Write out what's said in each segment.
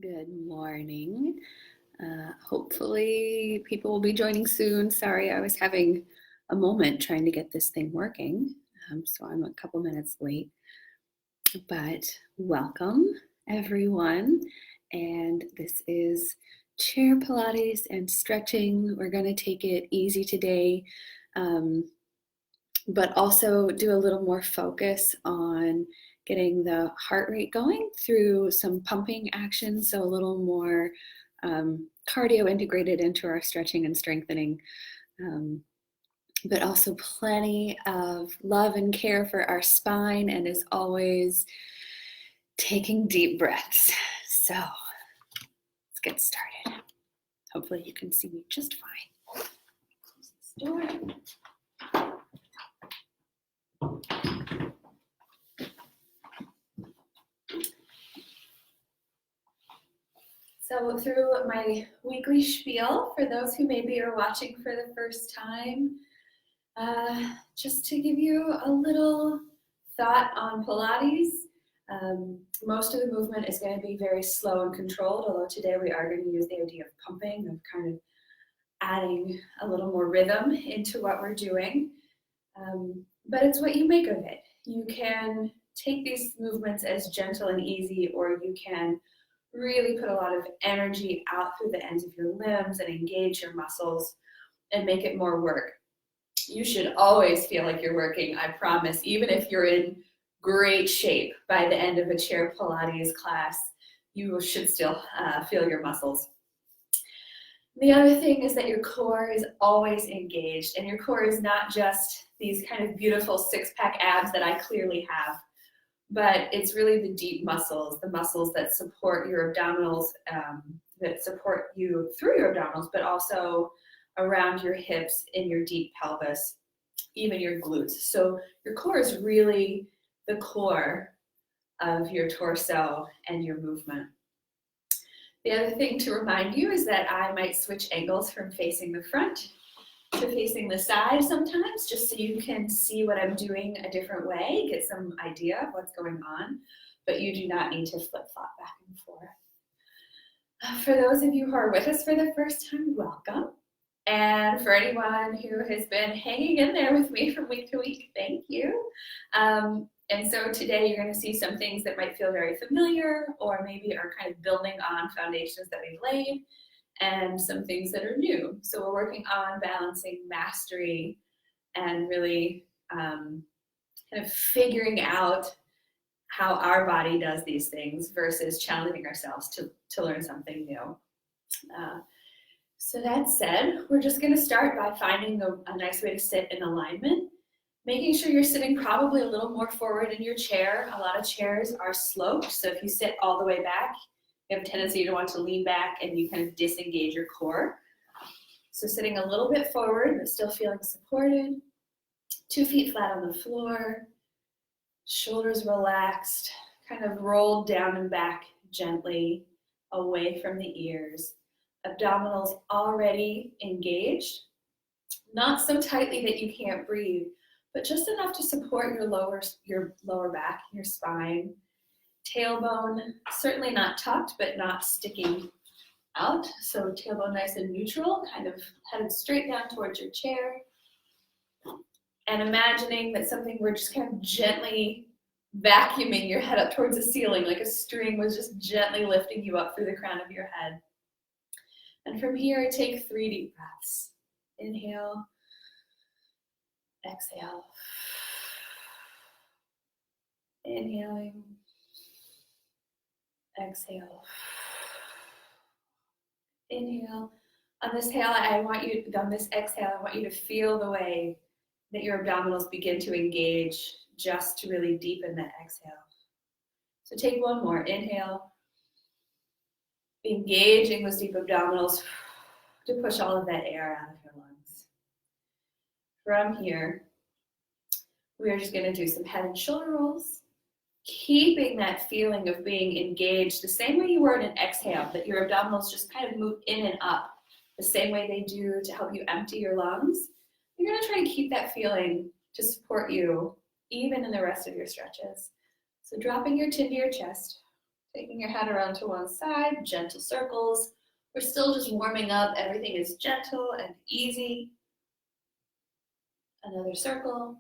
Good morning. Hopefully people will be joining soon. Sorry, I was having a moment trying to get this thing working, so I'm a couple minutes late. But welcome, everyone. And this is chair Pilates and stretching. We're going to take it easy today, but also do a little more focus on getting the heart rate going through some pumping action, so a little more cardio integrated into our stretching and strengthening, but also plenty of love and care for our spine, and as always, taking deep breaths. So let's get started. Hopefully you can see me just fine. Close this door. So through my weekly spiel, for those who maybe are watching for the first time, just to give you a little thought on Pilates. Most of the movement is going to be very slow and controlled, although today we are going to use the idea of pumping, of kind of adding a little more rhythm into what we're doing. But it's what you make of it. You can take these movements as gentle and easy, or you can really put a lot of energy out through the ends of your limbs and engage your muscles and make it more work. You should always feel like you're working, I promise, even if you're in great shape by the end of a chair Pilates class, you should still feel your muscles. The other thing is that your core is always engaged, and your core is not just these kind of beautiful six-pack abs that I clearly have, but it's really the deep muscles, the muscles that support your abdominals, that support you through your abdominals, but also around your hips, in your deep pelvis, even your glutes. So your core is really the core of your torso and your movement. The other thing to remind you is that I might switch angles from facing the front to facing the side sometimes, just so you can see what I'm doing a different way, get some idea of what's going on, but you do not need to flip-flop back and forth. For those of you who are with us for the first time, welcome. And for anyone who has been hanging in there with me from week to week, thank you. And so today you're going to see some things that might feel very familiar, or maybe are kind of building on foundations that we've laid, and some things that are new. So we're working on balancing mastery and really kind of figuring out how our body does these things versus challenging ourselves to learn something new. So that said, we're just going to start by finding a nice way to sit in alignment, making sure you're sitting probably a little more forward in your chair. A lot of chairs are sloped, so if you sit all the way back, you have a tendency to want to lean back and you kind of disengage your core. So sitting a little bit forward, but still feeling supported. 2 feet flat on the floor, shoulders relaxed, kind of rolled down and back gently away from the ears. Abdominals already engaged, not so tightly that you can't breathe, but just enough to support your lower back, your spine. Tailbone, certainly not tucked, but not sticking out. So tailbone nice and neutral, kind of headed straight down towards your chair. And imagining that we're just kind of gently vacuuming your head up towards the ceiling, like a string was just gently lifting you up through the crown of your head. And from here, take 3 deep breaths. Inhale, exhale. Inhaling, exhale. Inhale. On this exhale, I want you to feel the way that your abdominals begin to engage, just to really deepen that exhale. So take one more. Inhale. Engaging those deep abdominals to push all of that air out of your lungs. From here, we are just going to do some head and shoulder rolls, keeping that feeling of being engaged the same way you were in an exhale, that your abdominals just kind of move in and up the same way they do to help you empty your lungs. You're going to try to keep that feeling to support you even in the rest of your stretches. So dropping your chin to your chest, Taking your head around to one side, gentle circles. We're still just warming up. Everything is gentle and easy. Another circle.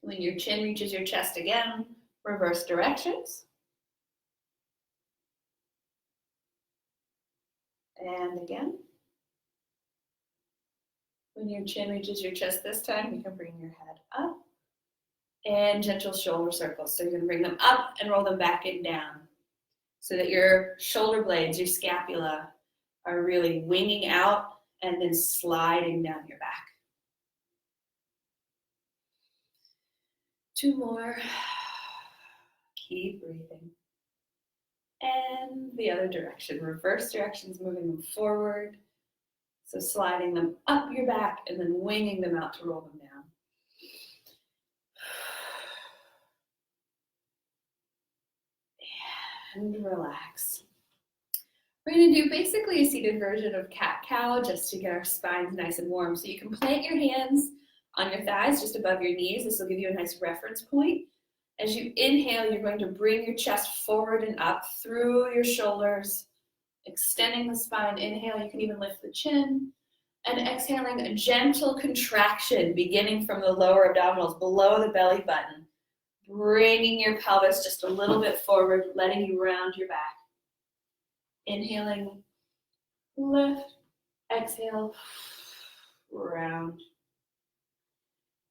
When your chin reaches your chest again, reverse directions. And again. When your chin reaches your chest this time, you can bring your head up. And gentle shoulder circles. So you're going to bring them up and roll them back and down so that your shoulder blades, your scapula, are really winging out and then sliding down your back. 2 more. Keep breathing. And the other direction, reverse directions, moving them forward. So sliding them up your back and then winging them out to roll them down. And relax. We're going to do basically a seated version of cat-cow just to get our spines nice and warm. So you can plant your hands on your thighs just above your knees. This will give you a nice reference point. As you inhale, you're going to bring your chest forward and up through your shoulders, extending the spine. Inhale, you can even lift the chin. And exhaling, a gentle contraction beginning from the lower abdominals, below the belly button. Bringing your pelvis just a little bit forward, letting you round your back. Inhaling, lift, exhale, round.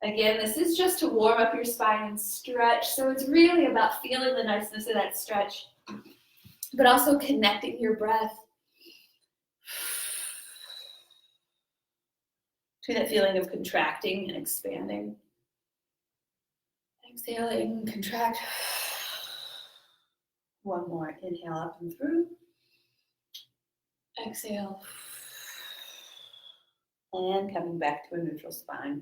Again, this is just to warm up your spine and stretch. So it's really about feeling the niceness of that stretch, but also connecting your breath to that feeling of contracting and expanding. Exhaling, contract. One more. Inhale up and through. Exhale. And coming back to a neutral spine.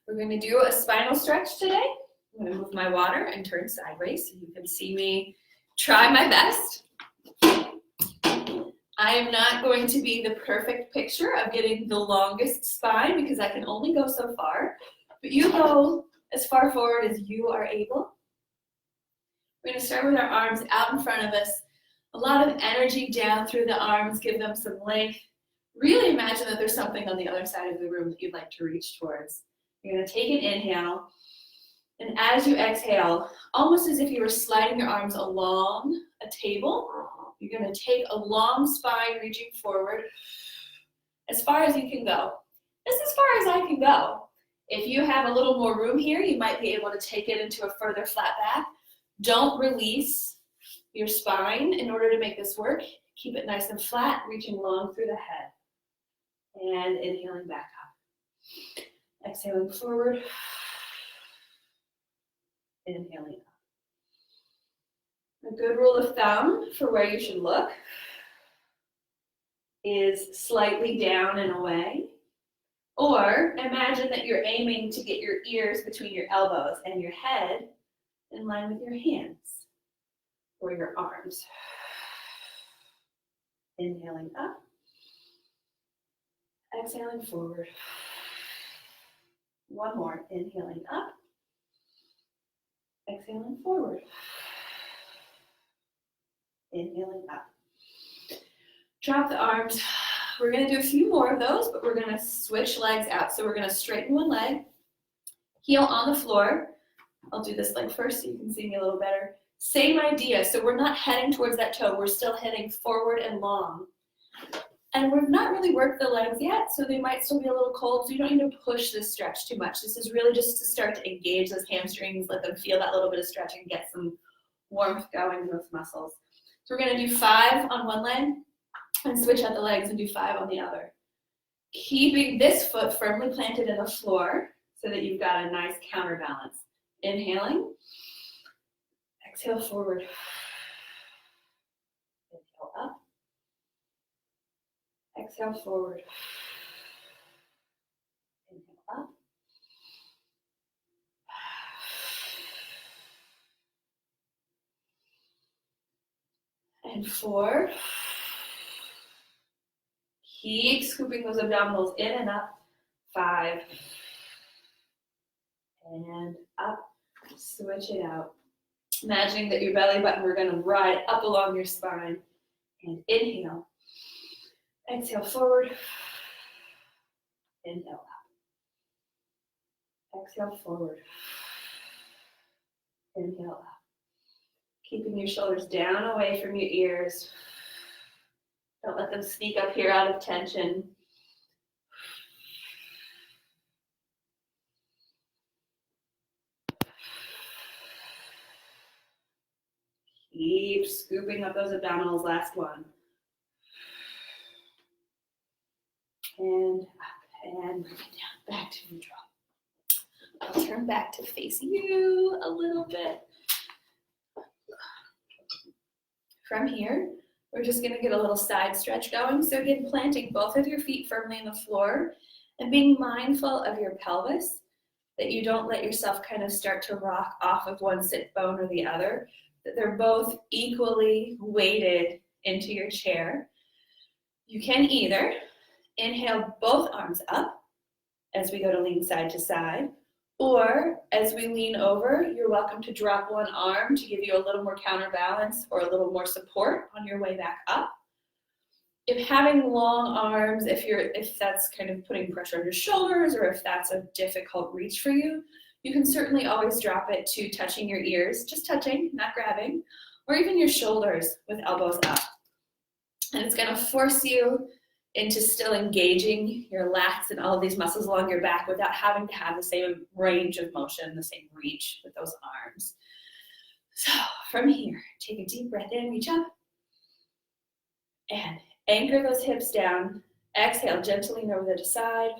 We're going to do a spinal stretch today. I'm going to move my water and turn sideways so you can see me try my best. I am not going to be the perfect picture of getting the longest spine because I can only go so far. But you go as far forward as you are able. We're going to start with our arms out in front of us. A lot of energy down through the arms, give them some length. Really imagine that there's something on the other side of the room that you'd like to reach towards. You're going to take an inhale, and as you exhale, almost as if you were sliding your arms along a table, you're going to take a long spine reaching forward as far as you can go. This is as far as I can go. If you have a little more room here, you might be able to take it into a further flat back. Don't release your spine in order to make this work. Keep it nice and flat, reaching long through the head. And inhaling back up. Exhaling forward. Inhaling up. A good rule of thumb for where you should look is slightly down and away. Or imagine that you're aiming to get your ears between your elbows and your head in line with your hands or your arms. Inhaling up. Exhaling forward. One more. Inhaling up. Exhaling forward. Inhaling up. Drop the arms. We're going to do a few more of those, but we're going to switch legs out. So we're going to straighten one leg, heel on the floor. I'll do this leg first so you can see me a little better. Same idea. So we're not heading towards that toe. We're still heading forward and long. And we've not really worked the legs yet, so they might still be a little cold. So you don't need to push this stretch too much. This is really just to start to engage those hamstrings, let them feel that little bit of stretch and get some warmth going in those muscles. So we're going to do 5 on one leg and switch out the legs and do 5 on the other. Keeping this foot firmly planted in the floor so that you've got a nice counterbalance. Inhaling. Exhale forward. Inhale up. Exhale forward. Inhale up. And 4. Keep scooping those abdominals in and up. 5. And up. Switch it out. Imagining that your belly button, we're going to ride up along your spine. And inhale. Exhale forward. Inhale up. Exhale forward. Inhale up. Keeping your shoulders down away from your ears. Don't let them sneak up here out of tension. Keep scooping up those abdominals, last one. And up, and bring it down, back to neutral. I'll turn back to face you a little bit. From here, we're just gonna get a little side stretch going. So again, planting both of your feet firmly on the floor and being mindful of your pelvis, that you don't let yourself kind of start to rock off of one sit bone or the other, that they're both equally weighted into your chair. You can either inhale both arms up as we go to lean side to side, or as we lean over, you're welcome to drop one arm to give you a little more counterbalance or a little more support on your way back up. If having long arms, if that's kind of putting pressure on your shoulders, or if that's a difficult reach for you, you can certainly always drop it to touching your ears, just touching, not grabbing, or even your shoulders with elbows up. And it's gonna force you into still engaging your lats and all of these muscles along your back without having to have the same range of motion, the same reach with those arms. So from here, take a deep breath in, reach up, and anchor those hips down. Exhale, gently lean over to the side.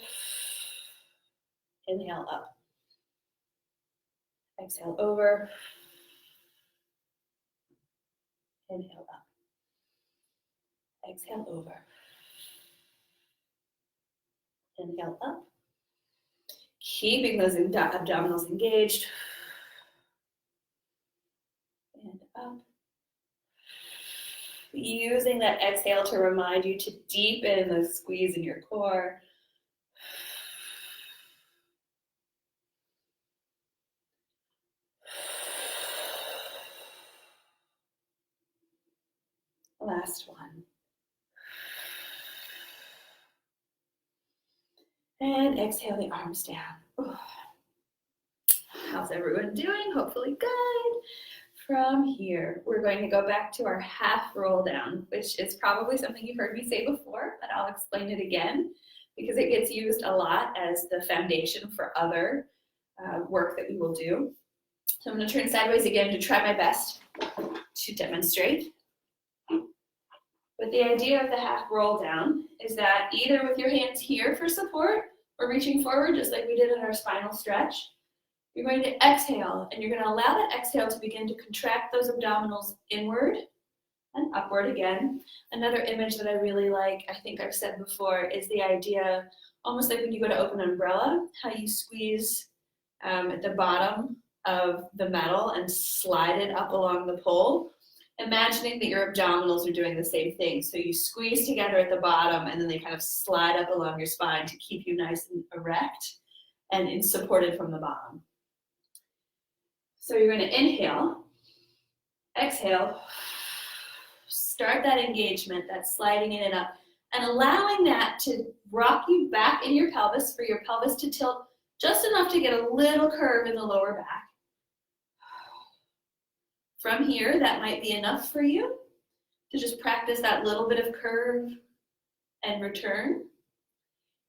Inhale up. Exhale over. Inhale up. Exhale over. Inhale up. Keeping those abdominals engaged. And up. Using that exhale to remind you to deepen the squeeze in your core. Last one. And exhale the arms down. How's everyone doing? Hopefully good. From here, we're going to go back to our half roll down, which is probably something you've heard me say before, but I'll explain it again because it gets used a lot as the foundation for other work that we will do. So I'm going to turn sideways again to try my best to demonstrate. But the idea of the half roll down is that either with your hands here for support or reaching forward, just like we did in our spinal stretch, you're going to exhale, and you're going to allow that exhale to begin to contract those abdominals inward and upward again. Another image that I really like, I think I've said before, is the idea, almost like when you go to open an umbrella, how you squeeze at the bottom of the metal and slide it up along the pole. Imagining that your abdominals are doing the same thing. So you squeeze together at the bottom, and then they kind of slide up along your spine to keep you nice and erect and supported from the bottom. So you're going to inhale, exhale, start that engagement, that sliding in and up, and allowing that to rock you back in your pelvis for your pelvis to tilt just enough to get a little curve in the lower back. From here, that might be enough for you to just practice that little bit of curve and return.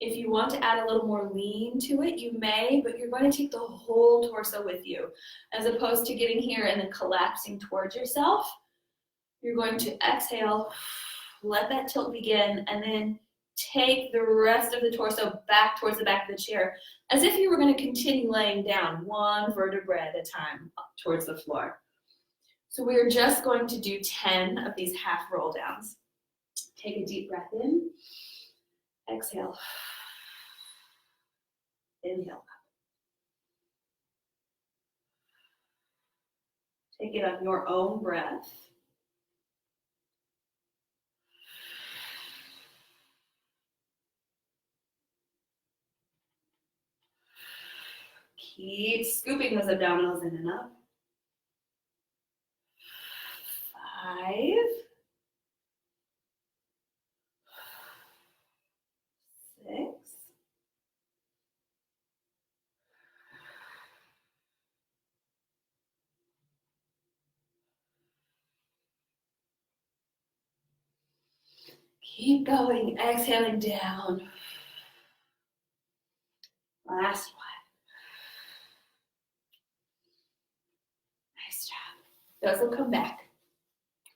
If you want to add a little more lean to it, you may, but you're going to take the whole torso with you, as opposed to getting here and then collapsing towards yourself. You're going to exhale, let that tilt begin, and then take the rest of the torso back towards the back of the chair, as if you were going to continue laying down one vertebra at a time up towards the floor. So we're just going to do 10 of these half roll downs. Take a deep breath in, exhale, inhale up. Take it on your own breath. Keep scooping those abdominals in and up. 6. Keep going, exhaling down. Last one. Nice job. Those will come back.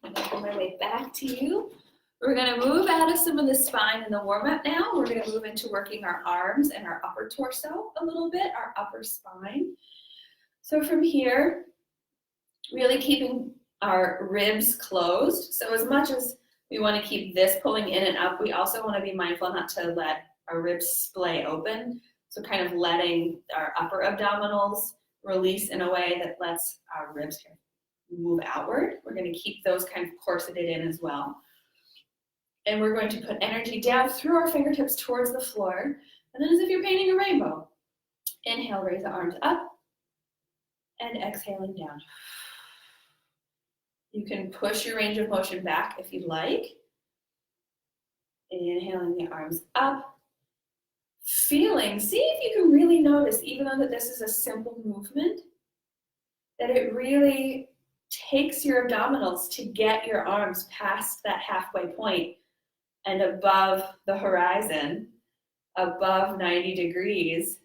I'm going to come my way back to you. We're going to move out of some of the spine in the warm-up now. We're going to move into working our arms and our upper torso a little bit, our upper spine. So from here, really keeping our ribs closed. So as much as we want to keep this pulling in and up, we also want to be mindful not to let our ribs splay open. So kind of letting our upper abdominals release in a way that lets our ribs kind of move outward. We're going to keep those kind of corseted in as well. And we're going to put energy down through our fingertips towards the floor. And then as if you're painting a rainbow, inhale, raise the arms up, and exhaling down. You can push your range of motion back if you'd like. Inhaling the arms up. Feeling, see if you can really notice, even though that this is a simple movement, that it really takes your abdominals to get your arms past that halfway point and above the horizon, above 90 degrees.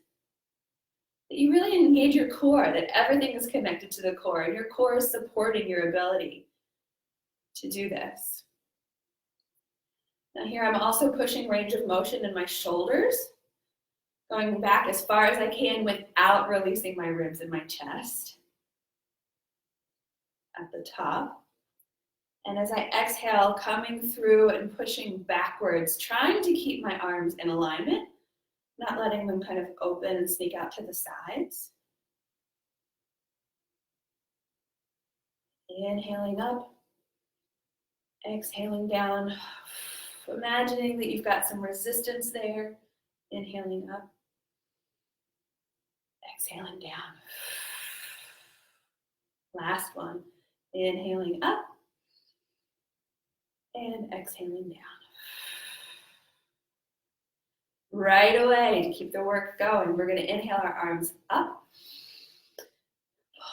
That you really engage your core, that everything is connected to the core, and your core is supporting your ability to do this. Now here I'm also pushing range of motion in my shoulders, going back as far as I can without releasing my ribs and my chest at the top. And as I exhale, coming through and pushing backwards, trying to keep my arms in alignment, not letting them kind of open and sneak out to the sides. Inhaling up, exhaling down, imagining that you've got some resistance there. Inhaling up, exhaling down. Last one, inhaling up and exhaling down. Right away, to keep the work going, we're going to inhale our arms up.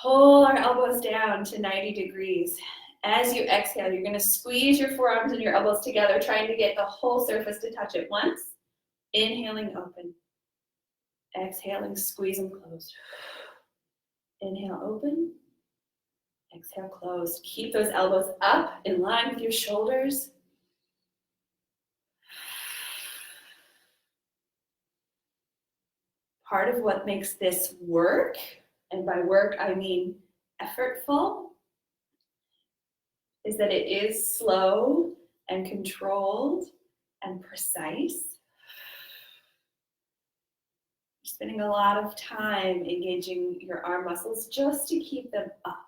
Pull our elbows down to 90 degrees. As you exhale, you're going to squeeze your forearms and your elbows together, trying to get the whole surface to touch at once. Inhaling, open. Exhaling, squeeze and close. Inhale, open. Exhale, close. Keep those elbows up in line with your shoulders. Part of what makes this work, and by work I mean effortful, is that it is slow and controlled and precise. You're spending a lot of time engaging your arm muscles just to keep them up.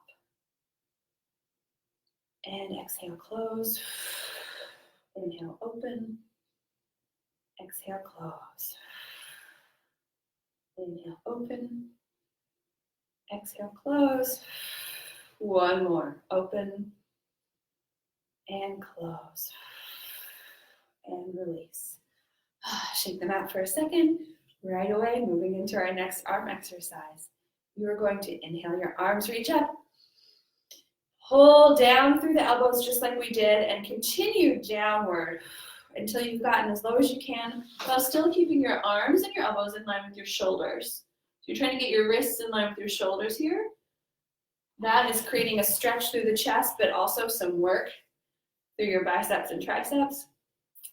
And exhale, close. Inhale, open. Exhale, close. Inhale, open. Exhale, close. One more. Open and close. And release. Shake them out for a second. Right away, moving into our next arm exercise. You're going to inhale, your arms reach up. Pull down through the elbows just like we did and continue downward until you've gotten as low as you can while still keeping your arms and your elbows in line with your shoulders. So you're trying to get your wrists in line with your shoulders here. That is creating a stretch through the chest, but also some work through your biceps and triceps.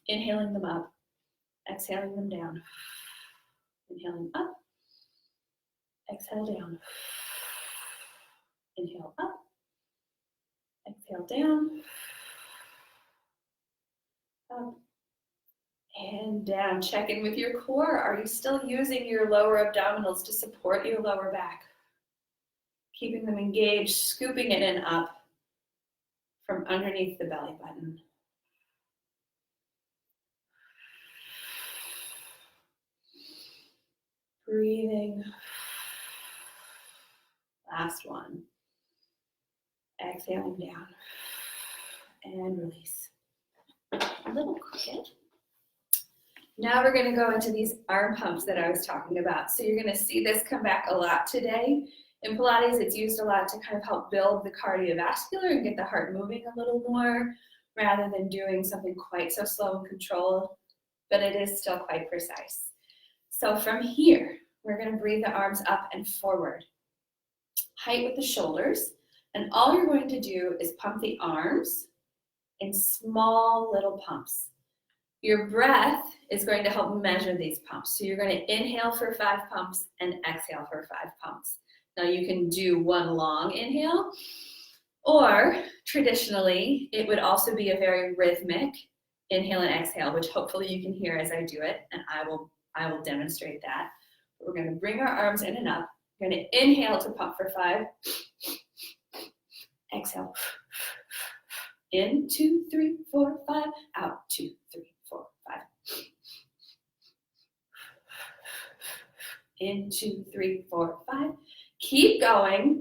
Inhaling them up, exhaling them down. Inhaling up, exhale down. Inhale up, exhale down, up, and down. Check in with your core. Are you still using your lower abdominals to support your lower back? Keeping them engaged, scooping it in up from underneath the belly button. Breathing. Last one. Exhaling down. and release. A little crooked. Now we're going to go into these arm pumps that I was talking about. So you're going to see this come back a lot today. In Pilates, it's used a lot to kind of help build the cardiovascular and get the heart moving a little more, rather than doing something quite so slow and controlled, but it is still quite precise. So from here, we're going to breathe the arms up and forward. Height with the shoulders, and all you're going to do is pump the arms in small little pumps. Your breath is going to help measure these pumps. So you're going to inhale for 5 pumps and exhale for 5 pumps. Now you can do one long inhale, or traditionally, it would also be a very rhythmic inhale and exhale, which hopefully you can hear as I do it, and I will demonstrate that. We're going to bring our arms in and up. We're going to inhale to pump for 5. Exhale. In, 2, 3, 4, 5. Out, 2, 3, 4, 5. In, 2, 3, 4, 5. Keep going,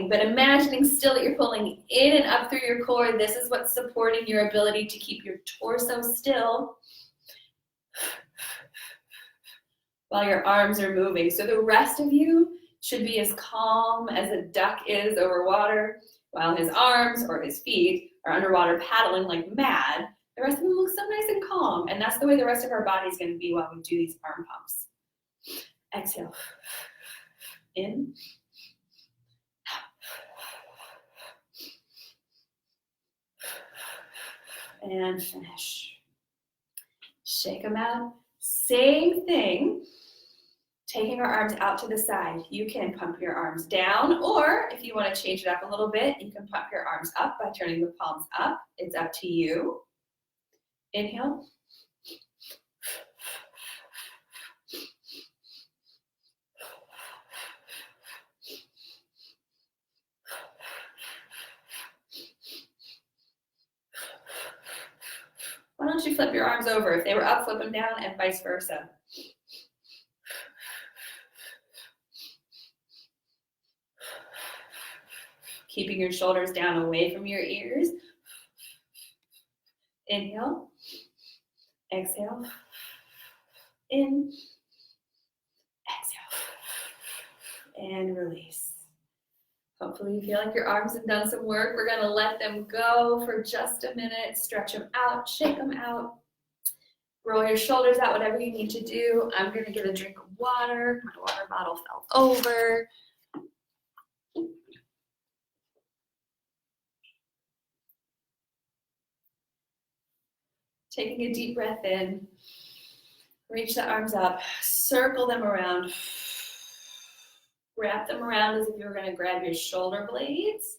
but imagining still that you're pulling in and up through your core. This is what's supporting your ability to keep your torso still while your arms are moving. So the rest of you should be as calm as a duck is over water, while his arms or his feet are underwater paddling like mad. The rest of them look so nice and calm, and that's the way the rest of our body is going to be while we do these arm pumps. Exhale. In. And finish. Shake them out. Same thing. Taking our arms out to the side. You can pump your arms down, or if you want to change it up a little bit, you can pump your arms up by turning the palms up. It's up to you. Inhale. Why don't you flip your arms over? If they were up, flip them down, and vice versa. Keeping your shoulders down away from your ears. Inhale. Exhale. In. Exhale. And release. Hopefully you feel like your arms have done some work. We're going to let them go for just a minute. Stretch them out, shake them out. Roll your shoulders out, whatever you need to do. I'm going to get a drink of water. My water bottle fell over. Taking a deep breath in. Reach the arms up. Circle them around. Wrap them around as if you were going to grab your shoulder blades.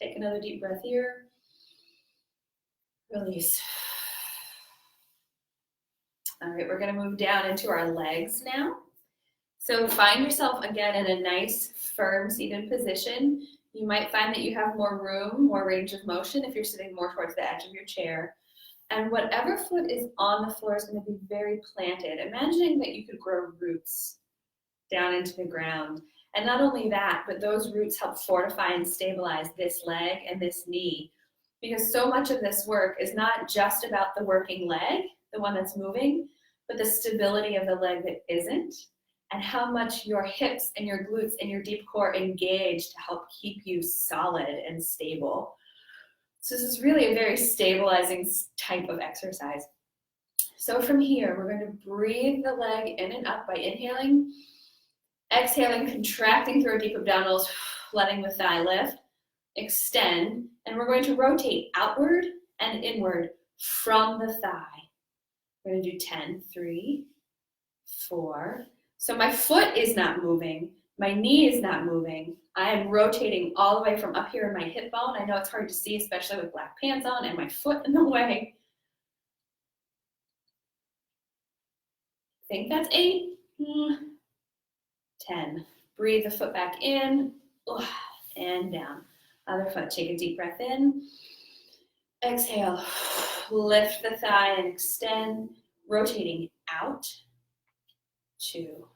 Take another deep breath here. Release. All right, we're going to move down into our legs now. So find yourself again in a nice, firm seated position. You might find that you have more room, more range of motion if you're sitting more towards the edge of your chair. And whatever foot is on the floor is going to be very planted. Imagining that you could grow roots down into the ground. And not only that, but those roots help fortify and stabilize this leg and this knee. Because so much of this work is not just about the working leg, the one that's moving, but the stability of the leg that isn't, and how much your hips and your glutes and your deep core engage to help keep you solid and stable. So this is really a very stabilizing type of exercise. So from here, we're going to breathe the leg in and up by inhaling, exhaling, contracting through our deep abdominals, letting the thigh lift, extend, and we're going to rotate outward and inward from the thigh. We're going to do 10, 3, 4. So my foot is not moving. My knee is not moving. I am rotating all the way from up here in my hip bone. I know it's hard to see, especially with black pants on and my foot in the way. I think that's 8. 10. Breathe the foot back in and down. Other foot, take a deep breath in. Exhale. Lift the thigh and extend, rotating out. 2,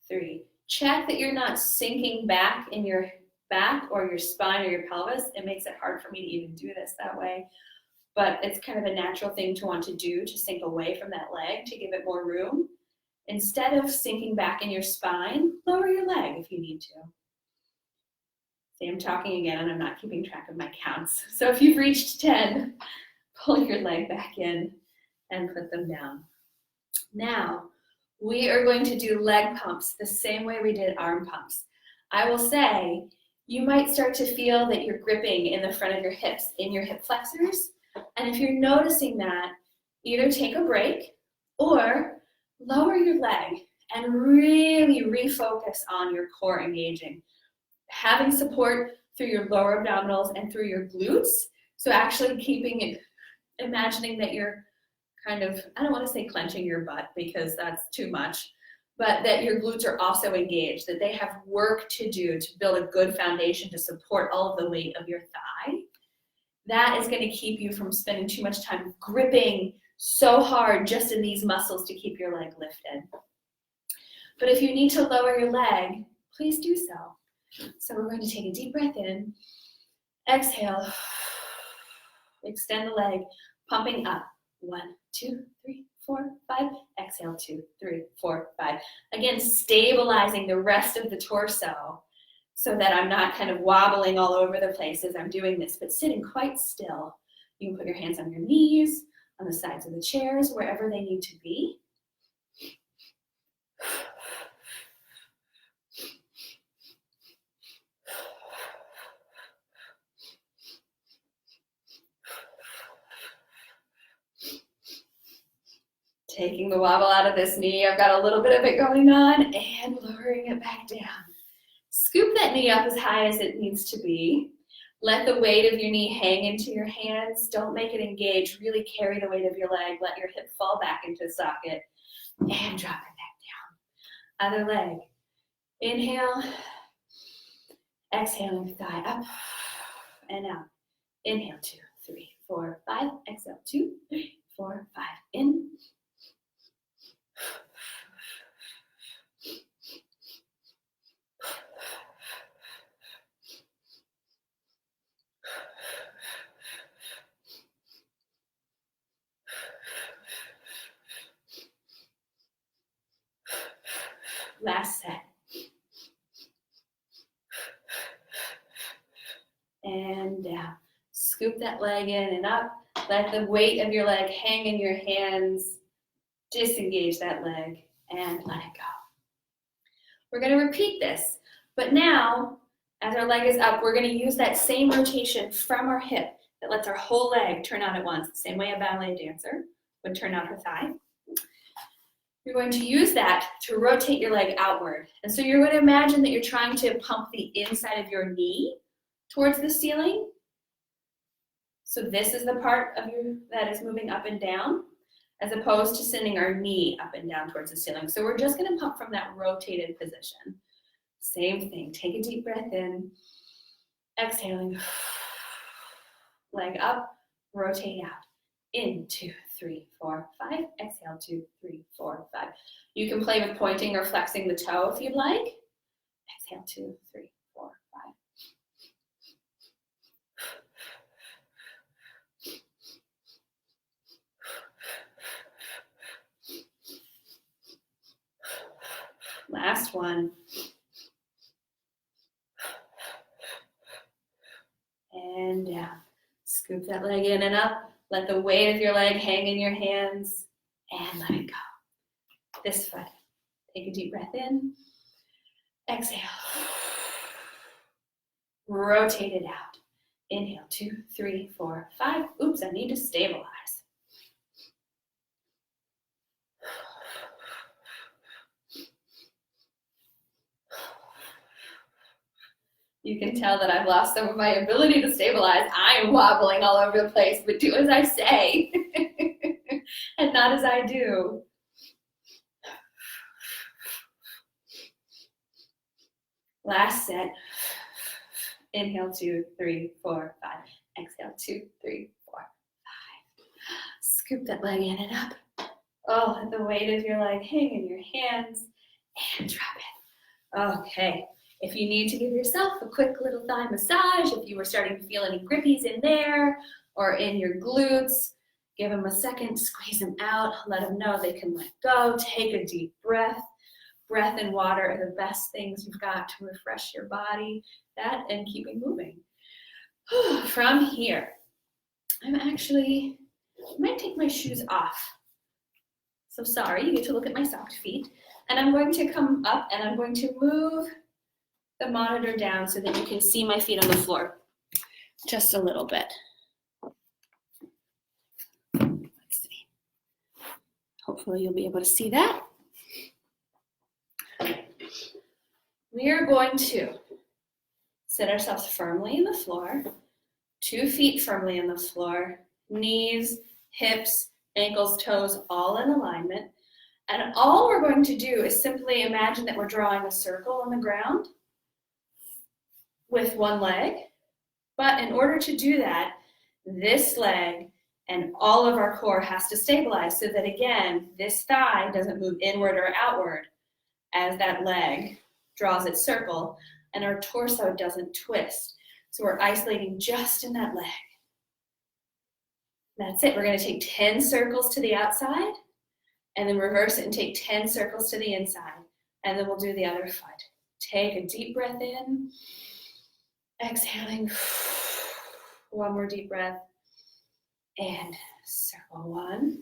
3. Check that you're not sinking back in your back or your spine or your pelvis. It makes it hard for me to even do this that way. But it's kind of a natural thing to want to do, to sink away from that leg, to give it more room. Instead of sinking back in your spine, lower your leg if you need to. See, I'm talking again and I'm not keeping track of my counts. So if you've reached 10, pull your leg back in and put them down. Now, we are going to do leg pumps the same way we did arm pumps. I will say, you might start to feel that you're gripping in the front of your hips, in your hip flexors. And if you're noticing that, either take a break or lower your leg and really refocus on your core engaging. Having support through your lower abdominals and through your glutes. So actually keeping it, imagining that you're kind of, I don't want to say clenching your butt because that's too much, but that your glutes are also engaged, that they have work to do to build a good foundation to support all of the weight of your thigh. That is going to keep you from spending too much time gripping so hard just in these muscles to keep your leg lifted. But if you need to lower your leg, please do so. So we're going to take a deep breath in, exhale, extend the leg, pumping up. 1, 2, 3, 4, 5. Exhale, 2, 3, 4, 5. Again, stabilizing the rest of the torso so that I'm not kind of wobbling all over the place as I'm doing this, but sitting quite still. You can put your hands on your knees, on the sides of the chairs, wherever they need to be. Taking the wobble out of this knee, I've got a little bit of it going on, and lowering it back down. Scoop that knee up as high as it needs to be. Let the weight of your knee hang into your hands. Don't make it engage. Really carry the weight of your leg. Let your hip fall back into socket, and drop it back down. Other leg. Inhale. Exhaling, thigh up and out. Inhale, 2, 3, 4, 5. Exhale, 2, 3, 4, 5. In. Last set. And down. Scoop that leg in and up. Let the weight of your leg hang in your hands. Disengage that leg and let it go. We're going to repeat this, but now, as our leg is up, we're going to use that same rotation from our hip that lets our whole leg turn out at once, the same way a ballet dancer would turn out her thigh. You're going to use that to rotate your leg outward. And so you're going to imagine that you're trying to pump the inside of your knee towards the ceiling. So this is the part of you that is moving up and down, as opposed to sending our knee up and down towards the ceiling. So we're just going to pump from that rotated position. Same thing. Take a deep breath in. Exhaling. Leg up. Rotate out. In, 2, 3, 4, 5. Exhale, 2, 3, 4, 5. You can play with pointing or flexing the toe if you'd like. Exhale, 2, 3, 4, 5. Last one. And down. Scoop that leg in and up. Let the weight of your leg hang in your hands and let it go. This foot. Take a deep breath in. Exhale. Rotate it out. Inhale, 2, 3, 4, 5. Oops, I need to stabilize. You can tell that I've lost some of my ability to stabilize. I am wobbling all over the place, but do as I say and not as I do. Last set. Inhale, 2, 3, 4, 5. Exhale, 2, 3, 4, 5. Scoop that leg in and up. Oh, let the weight of your leg hang in your hands and drop it. Okay. If you need to give yourself a quick little thigh massage, if you were starting to feel any grippies in there or in your glutes, give them a second, squeeze them out, let them know they can let go, take a deep breath. Breath and water are the best things you've got to refresh your body, that and keeping moving. From here, I might take my shoes off. So sorry, you get to look at my socked feet. And I'm going to come up and I'm going to move the monitor down so that you can see my feet on the floor just a little bit. Let's see. Hopefully you'll be able to see that. We are going to sit ourselves firmly in the floor, 2 feet firmly in the floor, knees, hips, ankles, toes, all in alignment. And all we're going to do is simply imagine that we're drawing a circle on the ground with one leg. But in order to do that, this leg and all of our core has to stabilize so that, again, this thigh doesn't move inward or outward as that leg draws its circle, and our torso doesn't twist. So we're isolating just in that leg. That's it. We're going to take 10 circles to the outside, and then reverse it and take 10 circles to the inside. And then we'll do the other foot. Take a deep breath in. Exhaling. One more deep breath. And circle 1,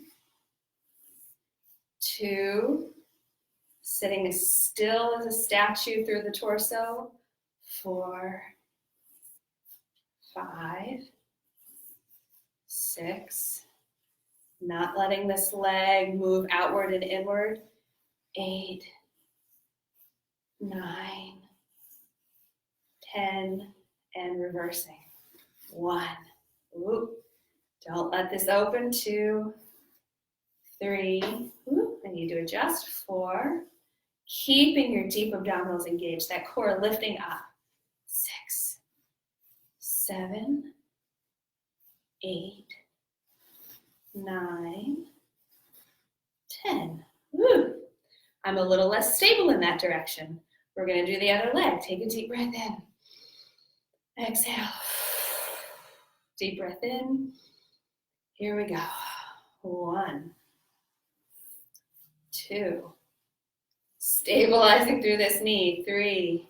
2, sitting as still as a statue through the torso. 4, 5, 6, not letting this leg move outward and inward. 8, 9, 10, and reversing. 1. Ooh. Don't let this open. 2, 3. Ooh. I need to adjust. 4. Keeping your deep abdominals engaged, that core lifting up. 6, 7, 8, 9, 10. Woo. I'm a little less stable in that direction. We're going to do the other leg. Take a deep breath in. Exhale. Deep breath in. Here we go. 1, 2. Stabilizing through this knee. 3,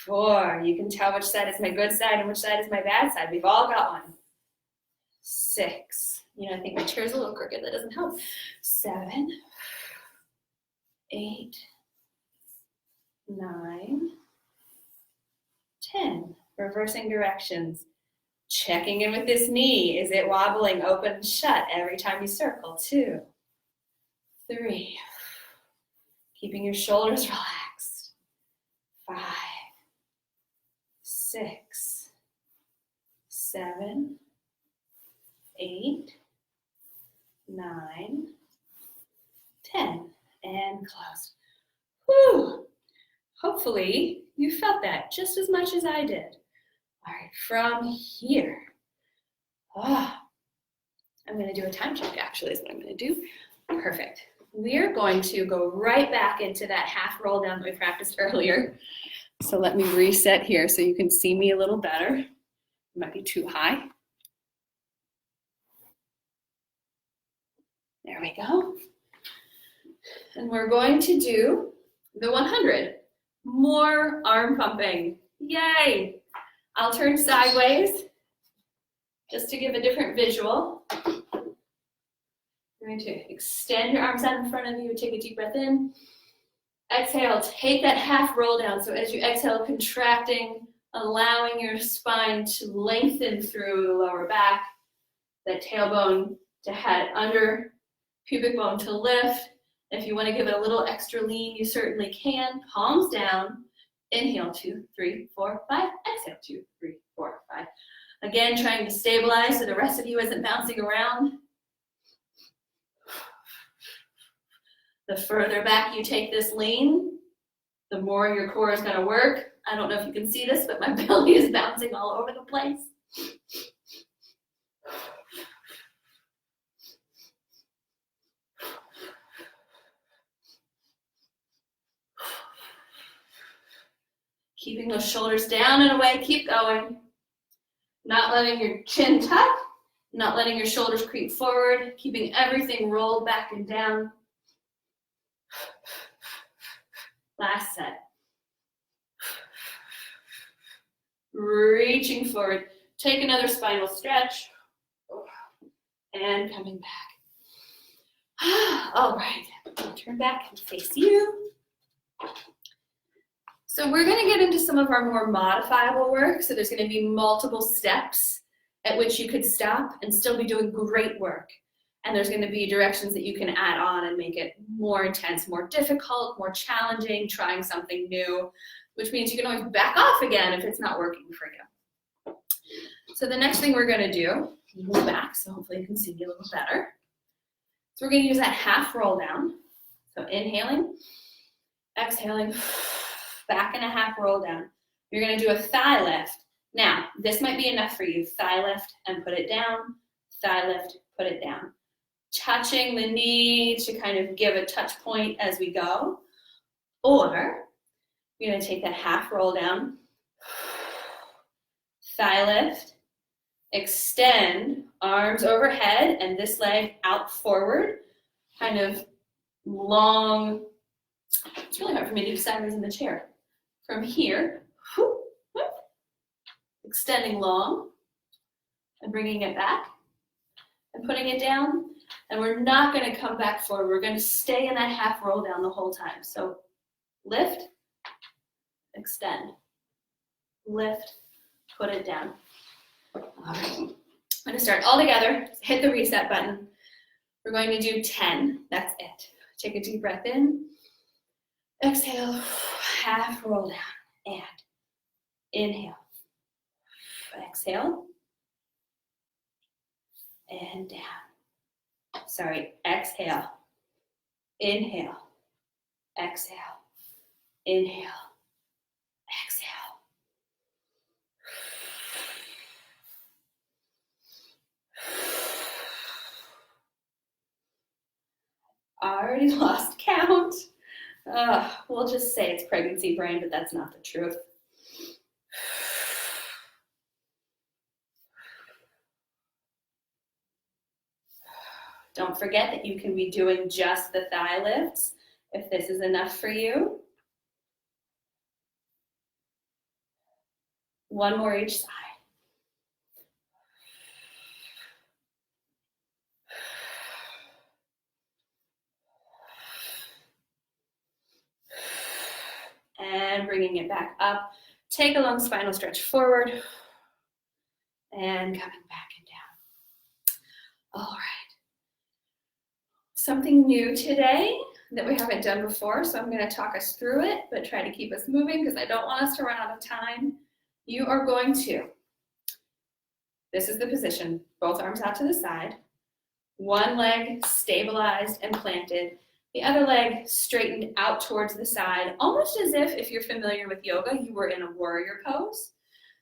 4. You can tell which side is my good side and which side is my bad side. We've all got one. 6. You know, I think my chair's a little crooked. That doesn't help. 7, 8, 9, 10. Reversing directions. Checking in with this knee. Is it wobbling open, shut every time you circle? 2, 3. Keeping your shoulders relaxed. 5, 6, 7, 8, 9, 10. And close. Whew. Hopefully you felt that just as much as I did. All right, from here, I'm going to do a time check, actually, is what I'm going to do. Perfect. We're going to go right back into that half roll down that we practiced earlier. So let me reset here so you can see me a little better. It might be too high. There we go. And we're going to do the 100. More arm pumping. Yay! I'll turn sideways just to give a different visual. You're going to extend your arms out in front of you, take a deep breath in. Exhale, take that half roll down. So as you exhale, contracting, allowing your spine to lengthen through the lower back, that tailbone to head under, pubic bone to lift. If you want to give it a little extra lean, you certainly can. Palms down. Inhale, 2, 3, 4, 5. Exhale, 2, 3, 4, 5. Again, trying to stabilize so the rest of you isn't bouncing around. The further back you take this lean, the more your core is going to work. I don't know if you can see this, but my belly is bouncing all over the place. Keeping those shoulders down and away, keep going. Not letting your chin tuck, not letting your shoulders creep forward, keeping everything rolled back and down. Last set. Reaching forward. Take another spinal stretch. And coming back. All right, turn back and face you. So we're going to get into some of our more modifiable work. So there's going to be multiple steps at which you could stop and still be doing great work. And there's going to be directions that you can add on and make it more intense, more difficult, more challenging, trying something new, which means you can always back off again if it's not working for you. So the next thing we're going to do, move back, so hopefully you can see me a little better. So we're going to use that half roll down. So inhaling, exhaling, back and a half roll down. You're going to do a thigh lift. Now, this might be enough for you. Thigh lift and put it down. Thigh lift, put it down. Touching the knee to kind of give a touch point as we go. Or you're going to take that half roll down. Thigh lift. Extend, arms overhead, and this leg out forward. Kind of long. It's really hard for me to do sideways in the chair. From here, extending long and bringing it back and putting it down. And we're not going to come back forward. We're going to stay in that half roll down the whole time. So lift, extend, lift, put it down. All right. I'm going to start all together. Hit the reset button. We're going to do 10. That's it. Take a deep breath in. Exhale, half roll down, and inhale, exhale, and down. Sorry, exhale, inhale, exhale, inhale, exhale. Already lost count. We'll just say it's pregnancy brain, but that's not the truth. Don't forget that you can be doing just the thigh lifts if this is enough for you. One more each side. And bringing it back up. Take a long spinal stretch forward and coming back and down. All right. Something new today that we haven't done before, so I'm going to talk us through it, but try to keep us moving because I don't want us to run out of time. You are going to, this is the position, both arms out to the side, one leg stabilized and planted, the other leg straightened out towards the side, almost as if you're familiar with yoga, you were in a warrior pose.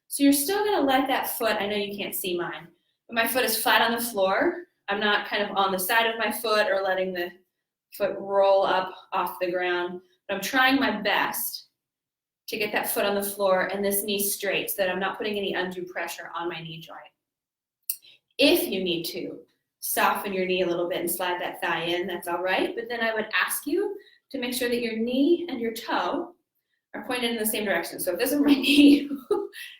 So you're still going to let that foot, I know you can't see mine, but my foot is flat on the floor. I'm not kind of on the side of my foot or letting the foot roll up off the ground, but I'm trying my best to get that foot on the floor and this knee straight so that I'm not putting any undue pressure on my knee joint. If you need to, soften your knee a little bit and slide that thigh in, that's all right. But then I would ask you to make sure that your knee and your toe are pointed in the same direction. So if this is my knee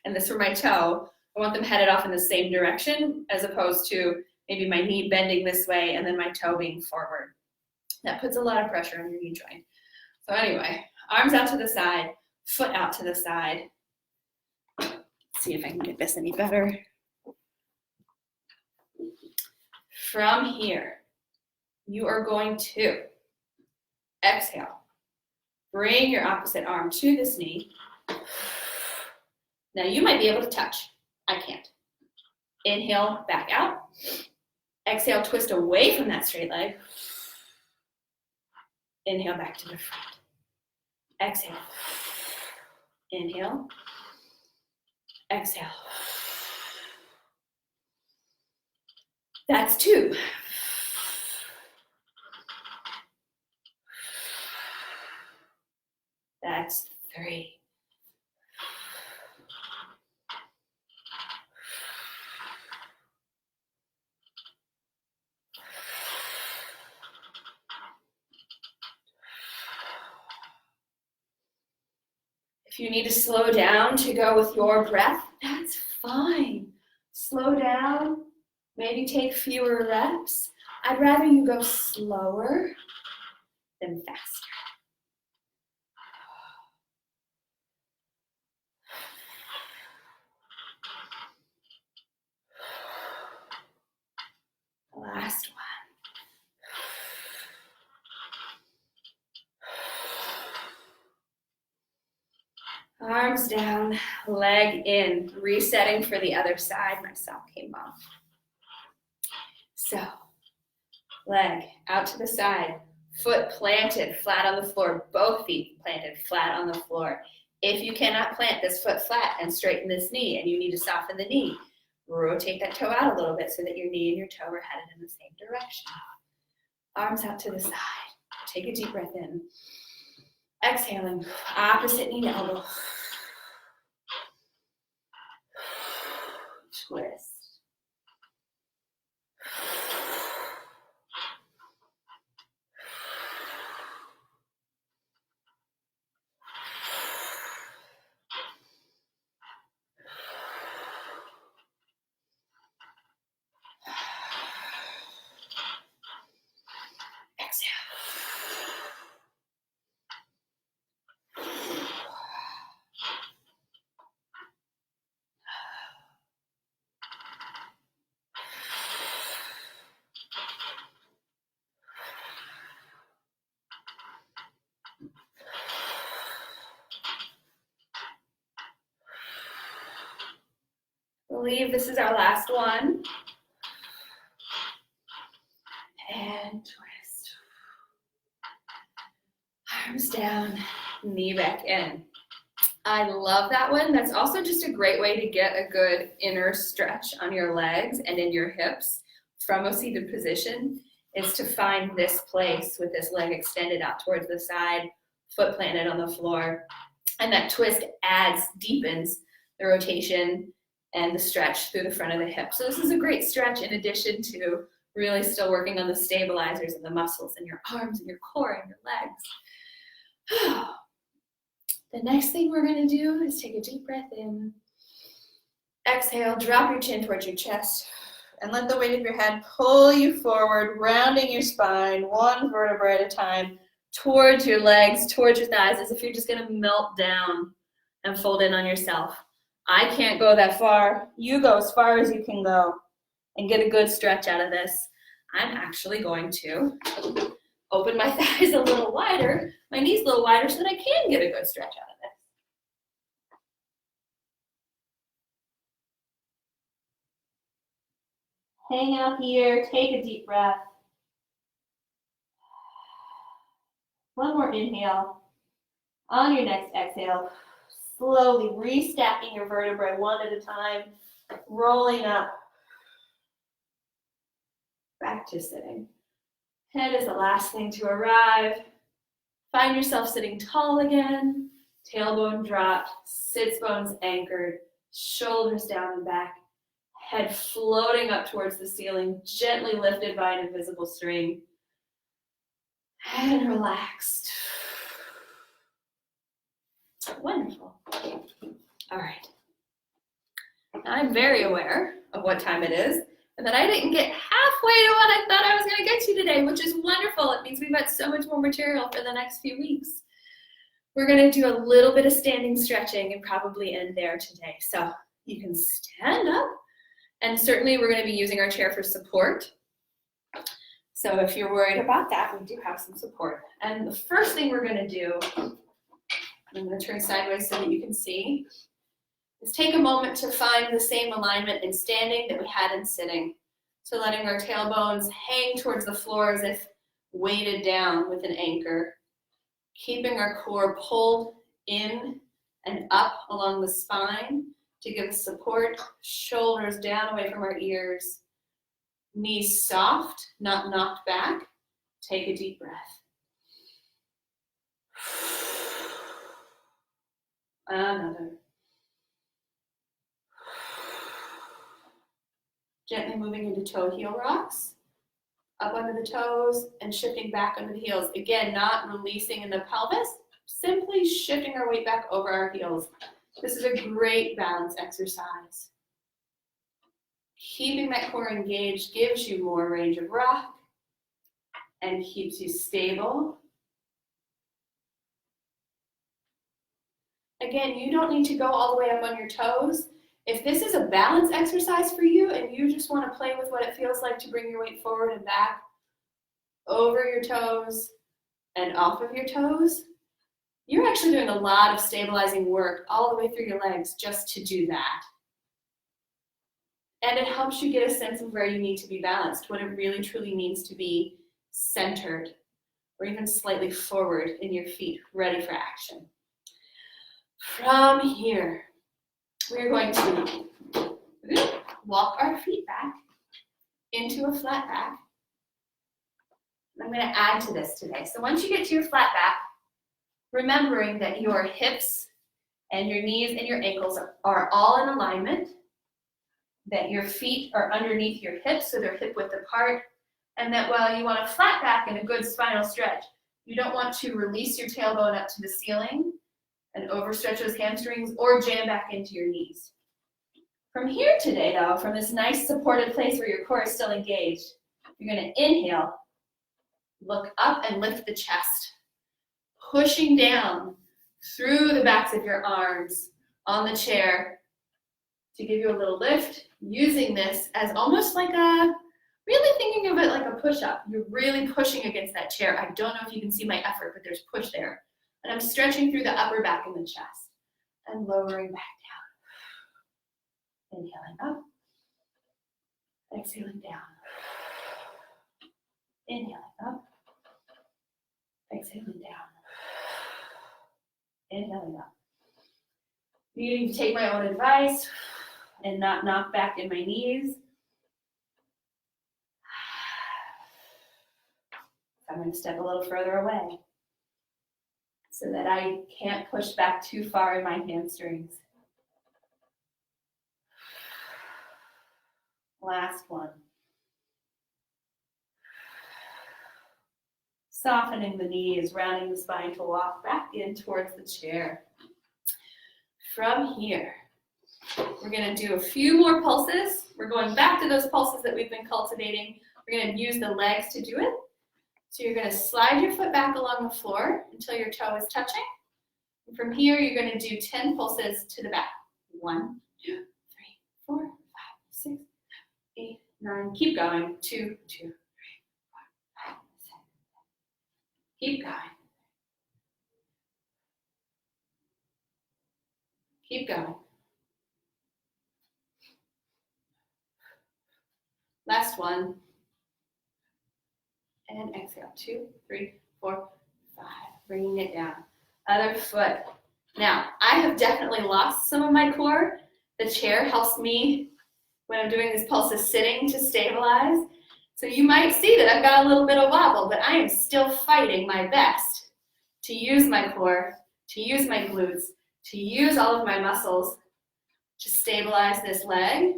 and this were my toe, I want them headed off in the same direction as opposed to maybe my knee bending this way and then my toe being forward. That puts a lot of pressure on your knee joint. So anyway, arms out to the side, foot out to the side. Let's see if I can get this any better. From here, you are going to exhale. Bring your opposite arm to this knee. Now you might be able to touch. I can't. Inhale, back out. Exhale, twist away from that straight leg. Inhale, back to the front. Exhale. Inhale. Exhale. That's 2. That's 3. If you need to slow down to go with your breath, that's fine. Slow down, maybe take fewer reps. I'd rather you go slower than faster. Last one. Arms down, leg in, resetting for the other side. My sock came off. So, leg out to the side, foot planted flat on the floor, both feet planted flat on the floor. If you cannot plant this foot flat and straighten this knee and you need to soften the knee, rotate that toe out a little bit so that your knee and your toe are headed in the same direction. Arms out to the side. Take a deep breath in. Exhaling, opposite knee to elbow. Twist. Exhale. I believe this is our last one. And twist. Arms down, knee back in. I love that one. That's also just a great way to get a good inner stretch on your legs and in your hips from a seated position, is to find this place with this leg extended out towards the side, foot planted on the floor. And that twist deepens the rotation and the stretch through the front of the hip. So this is a great stretch in addition to really still working on the stabilizers and the muscles in your arms and your core and your legs. The next thing we're going to do is take a deep breath in. Exhale, drop your chin towards your chest and let the weight of your head pull you forward, rounding your spine one vertebra at a time towards your legs, towards your thighs, as if you're just going to melt down and fold in on yourself. I can't go that far. You go as far as you can go and get a good stretch out of this. I'm actually going to open my thighs a little wider, my knees a little wider, so that I can get a good stretch out of this. Hang out here, take a deep breath. One more inhale. On your next exhale, slowly restacking your vertebrae one at a time, rolling up, back to sitting. Head is the last thing to arrive. Find yourself sitting tall again, tailbone dropped, sits bones anchored, shoulders down and back, head floating up towards the ceiling, gently lifted by an invisible string, and relaxed. Wonderful. All right. I'm very aware of what time it is and that I didn't get halfway to what I thought I was going to get to today, which is wonderful. It means we've got so much more material for the next few weeks. We're going to do a little bit of standing stretching and probably end there today. So you can stand up, and certainly we're going to be using our chair for support. So if you're worried about that, we do have some support. And the first thing we're going to do, I'm going to turn sideways so that you can see, is take a moment to find the same alignment in standing that we had in sitting. So letting our tailbones hang towards the floor as if weighted down with an anchor. Keeping our core pulled in and up along the spine to give us support. Shoulders down away from our ears. Knees soft, not knocked back. Take a deep breath. Another. Gently moving into toe-heel rocks. Up under the toes and shifting back under the heels. Again, not releasing in the pelvis, simply shifting our weight back over our heels. This is a great balance exercise. Keeping that core engaged gives you more range of rock and keeps you stable. Again, you don't need to go all the way up on your toes. If this is a balance exercise for you and you just want to play with what it feels like to bring your weight forward and back, over your toes and off of your toes, you're actually doing a lot of stabilizing work all the way through your legs just to do that. And it helps you get a sense of where you need to be balanced, what it really truly means to be centered or even slightly forward in your feet, ready for action. From here, we're going to walk our feet back into a flat back. I'm going to add to this today. So once you get to your flat back, remembering that your hips and your knees and your ankles are all in alignment, that your feet are underneath your hips, so they're hip width apart, and that while you want a flat back and a good spinal stretch, you don't want to release your tailbone up to the ceiling and overstretch those hamstrings or jam back into your knees. From here today, though, from this nice supported place where your core is still engaged, you're going to inhale, look up and lift the chest, pushing down through the backs of your arms on the chair to give you a little lift, using this as almost like really thinking of it like a push-up. You're really pushing against that chair. I don't know if you can see my effort, but there's push there. And I'm stretching through the upper back and the chest and lowering back down. Inhaling up, exhaling down. Inhaling up, exhaling down. Inhaling up. Needing to take my own advice and not knock back in my knees. I'm going to step a little further away so that I can't push back too far in my hamstrings. Last one. Softening the knees, rounding the spine to walk back in towards the chair. From here, we're going to do a few more pulses. We're going back to those pulses that we've been cultivating. We're going to use the legs to do it. So you're going to slide your foot back along the floor until your toe is touching. And from here, you're going to do 10 pulses to the back. 1, 2, 3, 4, 5, 6, 8, 9. Keep going. 2, 2, 3, 4, 5, 6. Keep going. Keep going. Last one. And exhale. 2, 3, 4, 5. Bringing it down. Other foot. Now, I have definitely lost some of my core. The chair helps me when I'm doing these pulses sitting to stabilize. So you might see that I've got a little bit of wobble, but I am still fighting my best to use my core, to use my glutes, to use all of my muscles to stabilize this leg.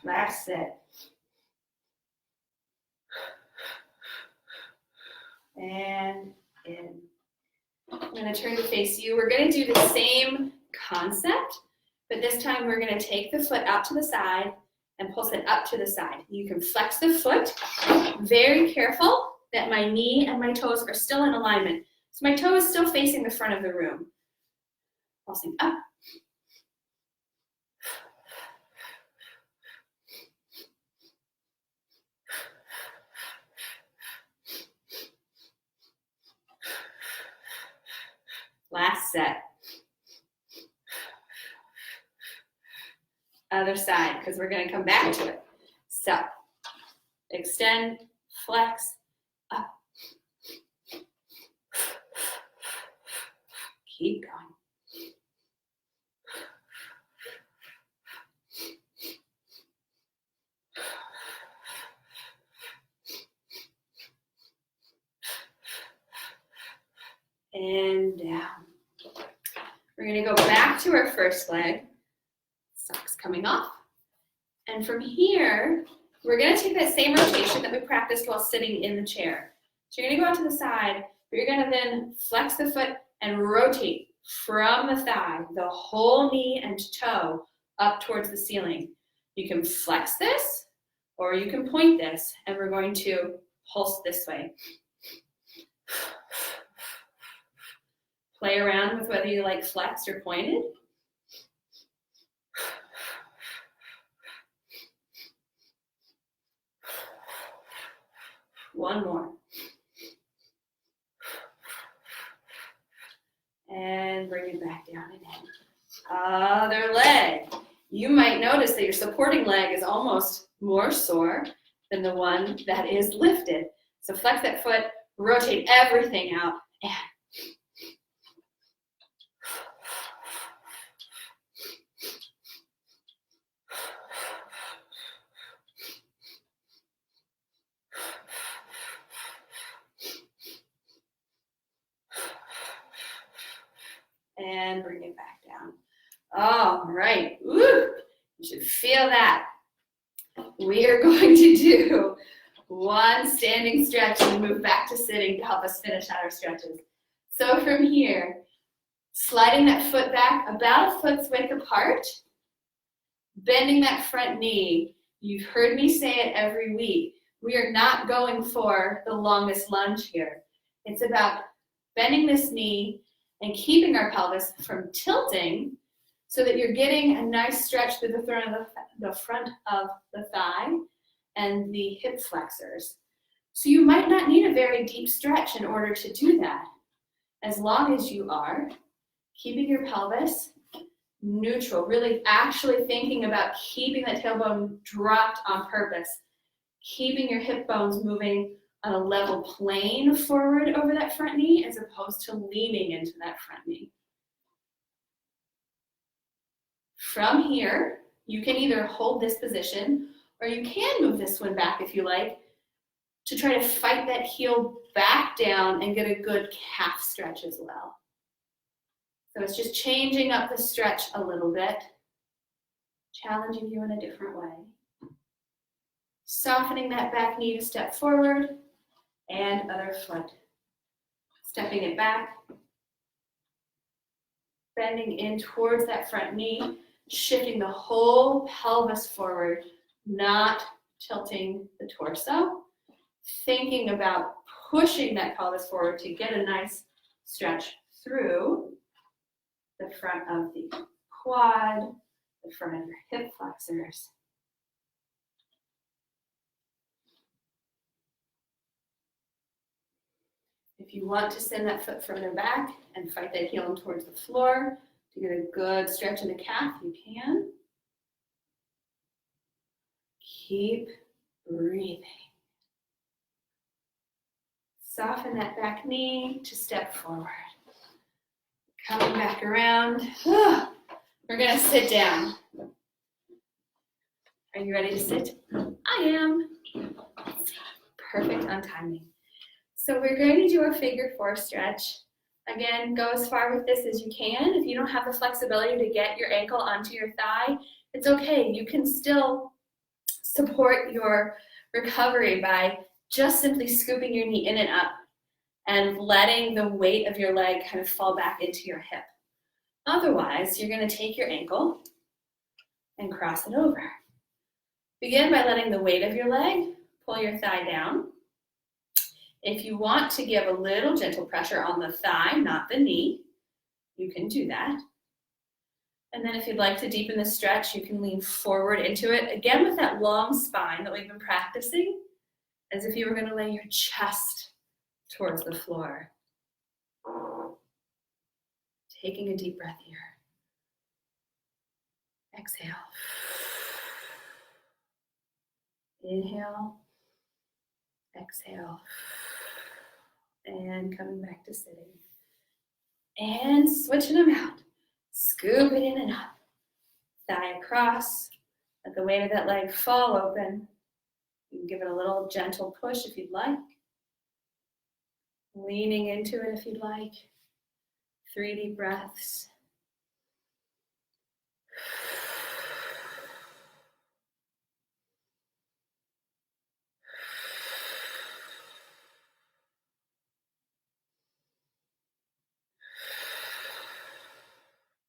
Last set. And in. I'm going to turn to face you. We're going to do the same concept, but this time we're going to take the foot out to the side and pulse it up to the side. You can flex the foot. Very careful that my knee and my toes are still in alignment. So my toe is still facing the front of the room. Pulsing up. Last set. Other side, because we're going to come back to it. So, extend, flex, up. Keep going. And down. We're going to go back to our first leg. Soften coming off. And from here, we're gonna take that same rotation that we practiced while sitting in the chair. So you're gonna go out to the side, but you're gonna then flex the foot and rotate from the thigh, the whole knee and toe up towards the ceiling. You can flex this, or you can point this, and we're going to pulse this way. Play around with whether you like flexed or pointed. One more. And bring it back down again. Other leg. You might notice that your supporting leg is almost more sore than the one that is lifted. So flex that foot, rotate everything out, and bring it back down. All right. Woo. You should feel that. We are going to do one standing stretch and move back to sitting to help us finish out our stretches. So from here, sliding that foot back about a foot's width apart, bending that front knee. You've heard me say it every week. We are not going for the longest lunge here. It's about bending this knee and keeping our pelvis from tilting so that you're getting a nice stretch through the front of the thigh and the hip flexors. So you might not need a very deep stretch in order to do that, as long as you are keeping your pelvis neutral, really actually thinking about keeping that tailbone dropped on purpose, keeping your hip bones moving on a level plane forward over that front knee as opposed to leaning into that front knee. From here, you can either hold this position or you can move this one back if you like to try to fight that heel back down and get a good calf stretch as well. So it's just changing up the stretch a little bit, challenging you in a different way. Softening that back knee to step forward and other foot. Stepping it back, bending in towards that front knee, shifting the whole pelvis forward, not tilting the torso. Thinking about pushing that pelvis forward to get a nice stretch through the front of the quad, the front of your hip flexors. If you want to send that foot further back and fight that heel in towards the floor to get a good stretch in the calf, you can. Keep breathing. Soften that back knee to step forward. Coming back around. We're going to sit down. Are you ready to sit? I am. Perfect on timing. So we're going to do a figure four stretch. Again, go as far with this as you can. If you don't have the flexibility to get your ankle onto your thigh, it's okay. You can still support your recovery by just simply scooping your knee in and up and letting the weight of your leg kind of fall back into your hip. Otherwise, you're going to take your ankle and cross it over. Begin by letting the weight of your leg pull your thigh down. If you want to give a little gentle pressure on the thigh, not the knee, you can do that. And then if you'd like to deepen the stretch, you can lean forward into it, again with that long spine that we've been practicing, as if you were going to lay your chest towards the floor. Taking a deep breath here. Exhale. Inhale. Exhale. And coming back to sitting. And switching them out. Scoop it in and up. Thigh across. Let the weight of that leg fall open. You can give it a little gentle push if you'd like. Leaning into it if you'd like. 3 deep breaths.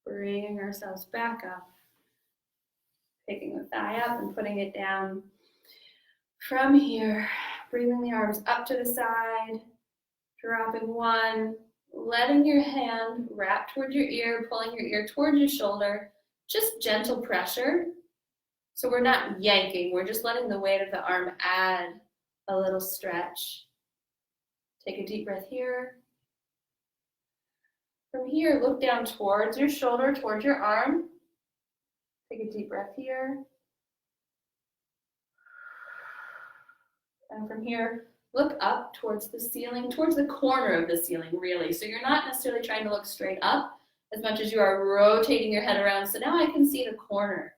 Bringing ourselves back up. Picking the thigh up and putting it down. From here, bringing the arms up to the side, dropping one, letting your hand wrap towards your ear, pulling your ear towards your shoulder, just gentle pressure. So we're not yanking, we're just letting the weight of the arm add a little stretch. Take a deep breath here. From here, look down towards your shoulder, towards your arm. Take a deep breath here. And from here, look up towards the ceiling, towards the corner of the ceiling, really. So you're not necessarily trying to look straight up as much as you are rotating your head around. So now I can see the corner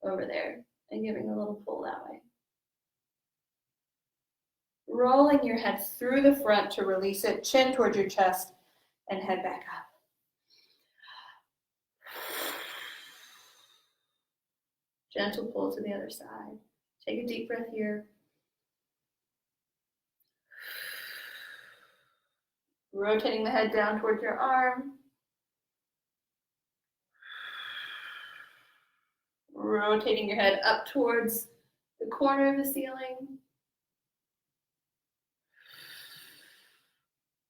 over there and giving a little pull that way. Rolling your head through the front to release it, chin towards your chest, and head back up. Gentle pull to the other side. Take a deep breath here. Rotating the head down towards your arm. Rotating your head up towards the corner of the ceiling.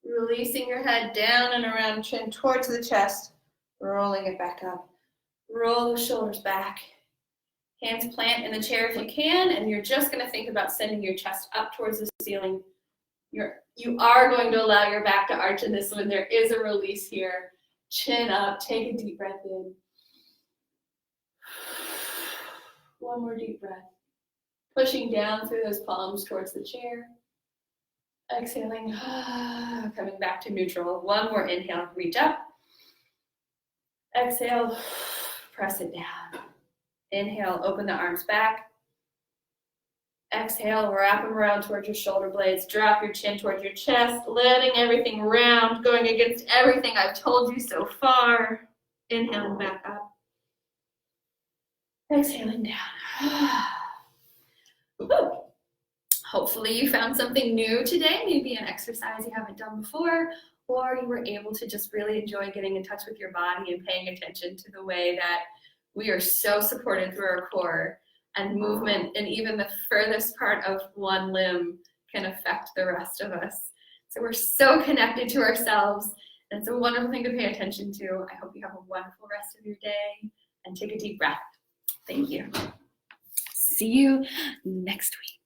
Releasing your head down and around, chin towards the chest. Rolling it back up. Roll the shoulders back. Hands plant in the chair if you can, and you're just going to think about sending your chest up towards the ceiling. You are going to allow your back to arch in this one. There is a release here. Chin up, take a deep breath in. One more deep breath. Pushing down through those palms towards the chair. Exhaling, coming back to neutral. One more inhale, reach up. Exhale, press it down. Inhale, open the arms back. Exhale, wrap them around towards your shoulder blades. Drop your chin towards your chest, letting everything round, going against everything I've told you so far. Inhaling back up. Exhaling down. Hopefully you found something new today, maybe an exercise you haven't done before, or you were able to just really enjoy getting in touch with your body and paying attention to the way that we are so supported through our core, and movement and even the furthest part of one limb can affect the rest of us. So we're so connected to ourselves, and it's a wonderful thing to pay attention to. I hope you have a wonderful rest of your day, and take a deep breath. Thank you. See you next week.